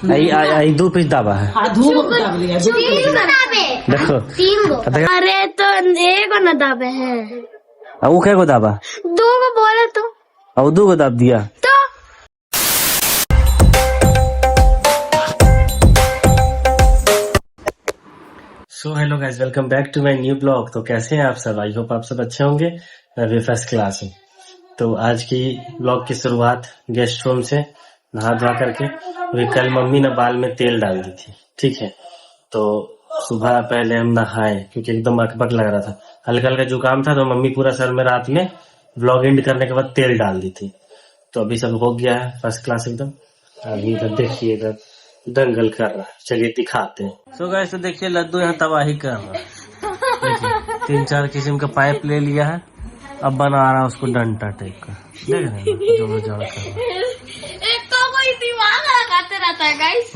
दो पीस दाबा है देखो। अरे तो एक न दाबे है, वो क्या को दाबा, दो को बोले तो अब दो को दाब दिया तो। So hello guys, welcome back to my new blog. तो कैसे हैं आप सब? आई होप आप सब अच्छे होंगे। मैं भी फर्स्ट क्लास हूँ। तो आज की ब्लॉग की शुरुआत गेस्ट रूम से नहा धोआ करके। वे कल मम्मी ने बाल में तेल डाल दी थी, ठीक है। तो सुबह पहले हम नहाए क्योंकि एकदम अकबक लग रहा था, हल्का हल्का जुकाम था। तो मम्मी पूरा सर में रात में ब्लॉग एंड करने के बाद तेल डाल दी थी। तो अभी सब हो गया है फर्स्ट क्लास एकदम। अभी इधर देखिए, इधर दंगल कर रहा है, चलिए दिखाते हैं। सो गाइस, तो देखिए लड्डू यहाँ तबाही कर रहा है। देखिए 3-4 किस्म का पाइप ले लिया है, अब बना रहा है उसको डंटा टाइप का। देख रहे हैं जोड़ जोड़ कर रहा है। रहता है गाइस।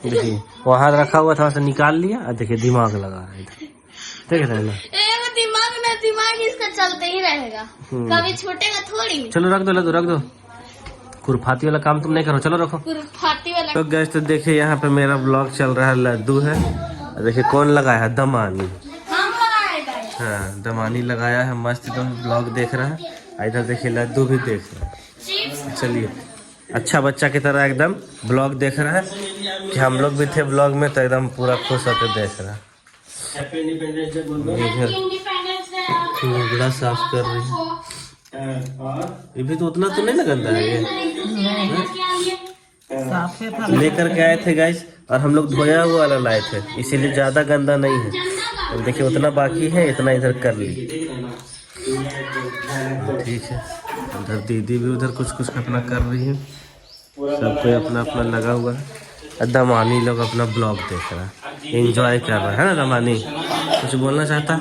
देखिए वो हाथ रखा हुआ था, उसे निकाल लिया और देखिए दिमाग लगा रहा है इधर, देख रहे हैं ना। दिमाग इसका चलते ही रहेगा, कभी छूटेगा थोड़ी। चलो रख दो लड्डू, रख दो। खुरफाती वाला काम तुम नहीं करो, चलो रखो। खुरफाती वाला। तो गैस, तो देखिए यहाँ पे मेरा ब्लॉग चल रहा है, लड्डू है। देखिए कौन लगाया है, दमानी। हाँ, दमानी लगाया है, मस्त एकदम ब्लॉग देख रहा है। इधर देखिए लड्डू भी देख रहा है। चलिए, अच्छा बच्चा की तरह एकदम ब्लॉग देख रहा है कि हम लोग भी थे ब्लॉग में, तो एकदम पूरा खुश होकर देख रहा है। इधर साफ कर रही है, ये भी तो उतना तो नहीं ना गंदा है ये। लेकर के आए थे गाइस, और हम लोग धोया हुआ वाला लाए थे, इसीलिए ज्यादा गंदा नहीं है। अब देखिए उतना बाकी है, इतना इधर कर ली, ठीक है। उधर दीदी भी उधर कुछ कुछ अपना कर रही है, सब कोई अपना अपना लगा हुआ है। दमानी लोग अपना ब्लॉग देख रहा है, एंजॉय कर रहा है ना। दमानी कुछ बोलना चाहता है?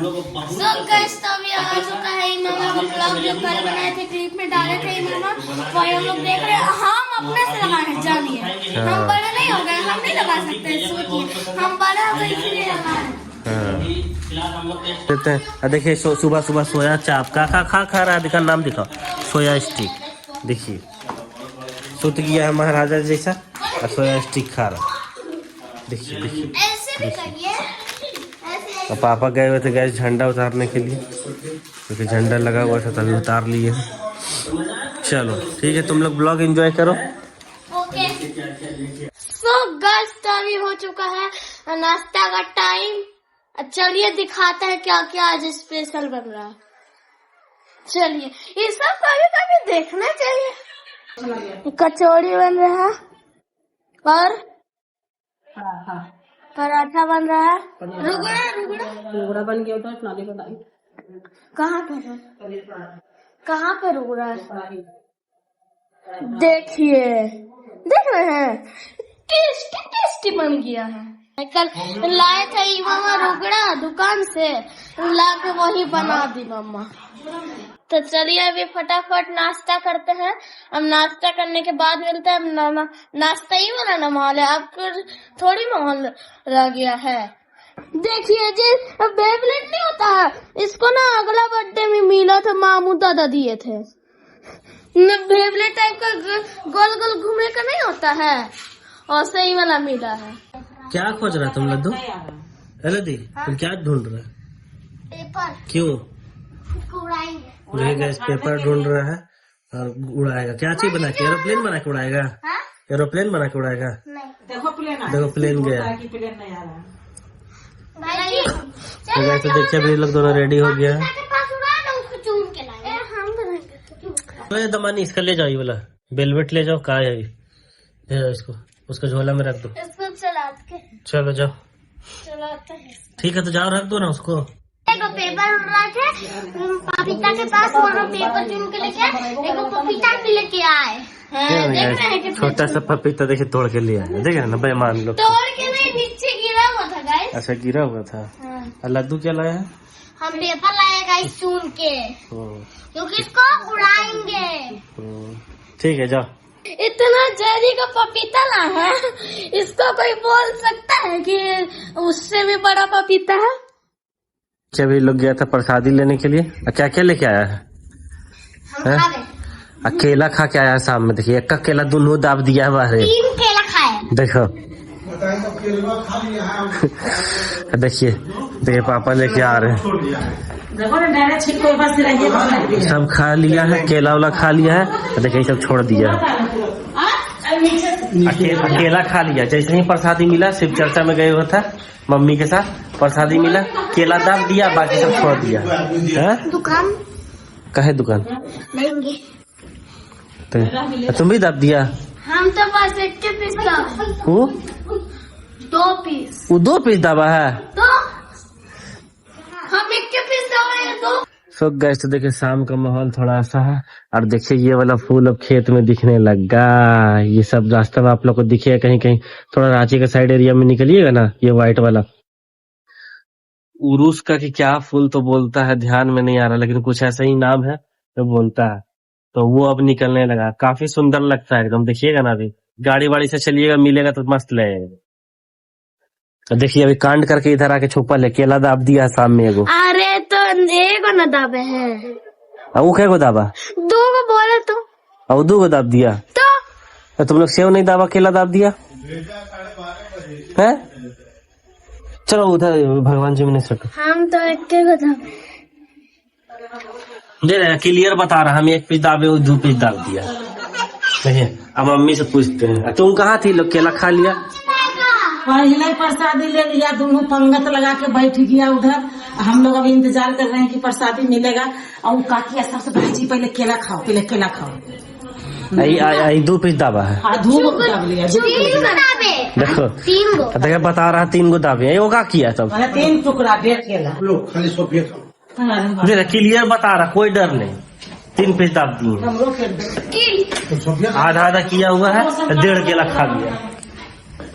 ब्लॉग जो कल बनाए थे, क्लिप में डाले थे मामा, वही हम लोग देख रहे हैं। हम अपने से लगाने जानिए, हम बड़े नहीं हो गए, हम नहीं लगा सकते। सोचिए हम बड़े हो गए इसलिए लगाए। देखिए सुबह सुबह सोया चाप का खा रहा है, दिखा नाम दिखाओ, सोया स्टिक। देखिए सुत गया है महाराजा जैसा, और सोया स्टिक खा रहा। देखिए देखिए, और पापा गए हुए थे गैस झंडा उतारने के लिए, क्योंकि झंडा लगा हुआ था, तभी उतार लिए। चलो ठीक है, तुम लोग ब्लॉग एंजॉय करो। सो गाइस, अभी हो चुका है नाश्ता का टाइम। चलिए दिखाते हैं क्या क्या आज स्पेशल बन रहा है। चलिए, ये सब कभी कभी देखना चाहिए। कचौड़ी बन रहा है और पराठा बन रहा है। रुगड़ा बन गया, कहाँ पे है, कहाँ पे रुगड़ा है? देखिए, देख रहे हैं, टेस्टी टेस्टी बन गया है। कल लाए थे मामा रुगड़ा दुकान से, ला के वही बना दी मम्मा। तो चलिए अभी फटाफट नाश्ता करते हैं। अब नाश्ता करने के बाद मिलते हैं। नाश्ता ही वाला ना माहौल है, अब थोड़ी माहौल रह गया है। देखिए जी, बेबलेट नहीं होता है, इसको ना अगला बर्थडे में मिला था, मामू दादा दिए थे। बेबलेट टाइप का गोल गोल घूमने का नहीं होता है, और सही वाला मिला है। क्या खोज रहा तुम लड्डू? हेलो दी, तुम क्या ढूंढ रहा है? पेपर। क्यों? उड़ाएंगे। गैस पेपर ढूंढ रहा है और उड़ाएगा। क्या चीज बना के? एरोप्लेन बना के उड़ाएगा? एरोप्लेन बना के उड़ाएगा? देखो प्लेन गया। तो देखिए अभी लोग दोनों रेडी हो गया है। दमानी इसका ले जाओ, ये वाला बेलवेट ले जाओ। कहाँ है ले जाओ इसको, उसका झोला में रख दो। चलो जाओ, चलाते हैं। ठीक है, तो जाओ रख दो ना उसको। पेपर उड़ रहा थे पपीता के पास, पेपर चुन के लेके देखो पपीता भी लेके आए। छोटा सा पपीता देखिए तोड़ के ले आए, देख रहे ना बेईमान लोग। तोड़ के नहीं, नीचे गिरा हुआ था गाइस। अच्छा गिरा हुआ था। और लड्डू क्या लाया है? हम पेपर लाए गाइस चुन के, क्योंकि इसको उड़ाएंगे। ठीक है जाओ। इतना जरी का पपीता ला है, इसको कोई बोल सकता है कि उससे भी बड़ा पपीता है? अभी लोग गया था प्रसादी लेने के लिए। क्या क्या लेके आया है? अकेला खा के आया शाम में। देखिए एक का केला दोनों दाब दिया है बाहर। 3 केला खाए। देखो देखिए देखिए पापा लेके आ रहे हैं, देखो ना डायरेक्ट छिटको बस रहिए सब खा लिया है, केला वाला खा लिया है, देखिए सब छोड़ दिया है, केला खा लिया। जैसे ही प्रसादी मिला, शिव चर्चा में गए हुआ था मम्मी के साथ, प्रसादी मिला, केला दाब दिया, बाकी सब छोड़ दिया है। दुकान कहे दुकान लेंगे, तो तुम भी दाब दिया? हम तो बस एक के पीस दाबे, वो 2 पीस, वो 2 पीस दाबा है। तो हम एक के पीस दाबे 2। सो गैस तो देखिए शाम का माहौल थोड़ा ऐसा है, और देखिए ये वाला फूल अब खेत में दिखने लगा। ये सब रास्ता में आप लोग को दिखेगा कहीं कहीं, थोड़ा रांची के साइड एरिया में निकलिएगा ना, ये व्हाइट वाला उरुस का कि क्या फूल तो बोलता है, ध्यान में नहीं आ रहा, लेकिन कुछ ऐसा ही नाम है तो बोलता है। तो वो अब निकलने लगा, काफी सुंदर लगता है एकदम, देखिएगा ना, अभी गाड़ी वाड़ी से चलिएगा मिलेगा तो मस्त लगेगा। तो देखिए अभी कांड करके इधर आके छुपा ले, केला दाब दिया शाम में एगो। अरे तो एगो न दाबे हैं, अब वो क्या दाबा? 2 को बोले तो, अब 2 दाब दिया। तो तुम लोग सेव नहीं दाबा, केला दाब दिया है? चलो उधर भगवान जी में नहीं सको, हम तो एक के को दाबे। दे रहे क्लियर बता रहा, हम 1 पीस दाबे, वो 2 पीस दाब दिया। देखिए अब मम्मी से पूछते हैं, तुम कहाँ थी? लोग केला खा लिया, पहले प्रसादी ले लिया, दोनों पंगत लगा के बैठ गया उधर। हम लोग अभी इंतजार कर रहे हैं कि प्रसादी मिलेगा। और वो काकी सबसे बड़ी पहले केला खाओ, पहले केला खाओ। आई 2 पीस दाबा है। धूप दाब लिया, 3 को दाबे, देखो 3 को। देखिए बता रहा 3 गो दाबे, वो क्या किया तब? 3 टुकड़ा 1.5 केला। दे रहे क्लियर बता रहा, कोई डर नहीं, 3 पीस दाब दिए, हम लोग फिर आधा आधा किया हुआ है, 1.5 केला खा लिया।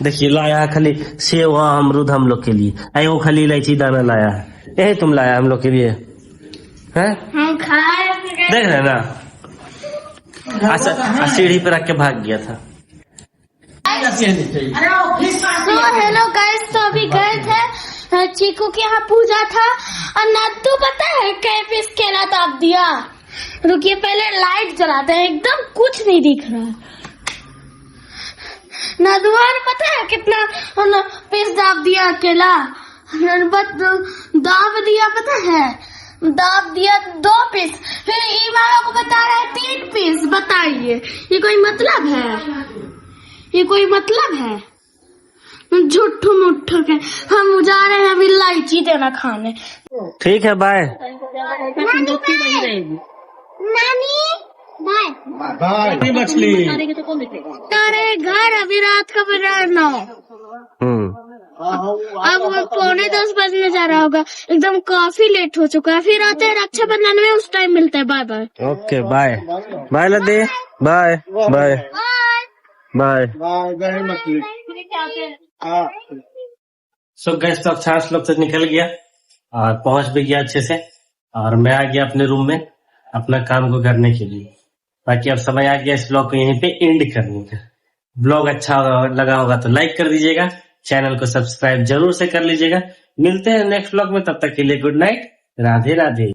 देखिए लाया है खाली सेव अमरूद हम लोग के लिए, आई वो खाली इलायची दाना लाया है, यही तुम लाया हम लोग के लिए है? हम खाए, देख रहे ना, सीढ़ी पे रख के भाग गया था। तो हेलो गाइस, तो अभी गए थे चीकू के यहाँ पूजा था, और नद्दू पता है कई पीस केला दाब दिया। रुकिए पहले लाइट जलाते हैं, एकदम कुछ नहीं दिख रहा है। नदुआर पता है कितना पीस दाब दिया केला, दाब दिया पता है, दाब दिया 2 पीस, फिर इमामा को बता रहा है 3 पीस। बताइए ये कोई मतलब है? ये कोई मतलब है? झूठू मुठ्ठू के हम जा रहे हैं अभी इलायची देना खाने। ठीक है बाय। नानी बाय मछली तेरे घर अभी रात का बजा 9, अब 9:45 बजने जा रहा होगा, एकदम काफी लेट हो चुका है। फिर आते हैं रक्षाबंधन में, उस टाइम मिलते हैं। Bye bye. Okay bye bye लदे, बाय बाय बाय। सो गैस तो अच्छा लोग से निकल गया और पहुंच भी गया अच्छे से, और मैं आ गया अपने रूम में अपना काम को करने के लिए। बाकी अब समय आ गया इस ब्लॉग को यहीं पे एंड करने का। ब्लॉग अच्छा लगा होगा तो लाइक कर दीजिएगा, चैनल को सब्सक्राइब जरूर से कर लीजिएगा। मिलते हैं नेक्स्ट ब्लॉग में, तब तक के लिए गुड नाइट, राधे राधे।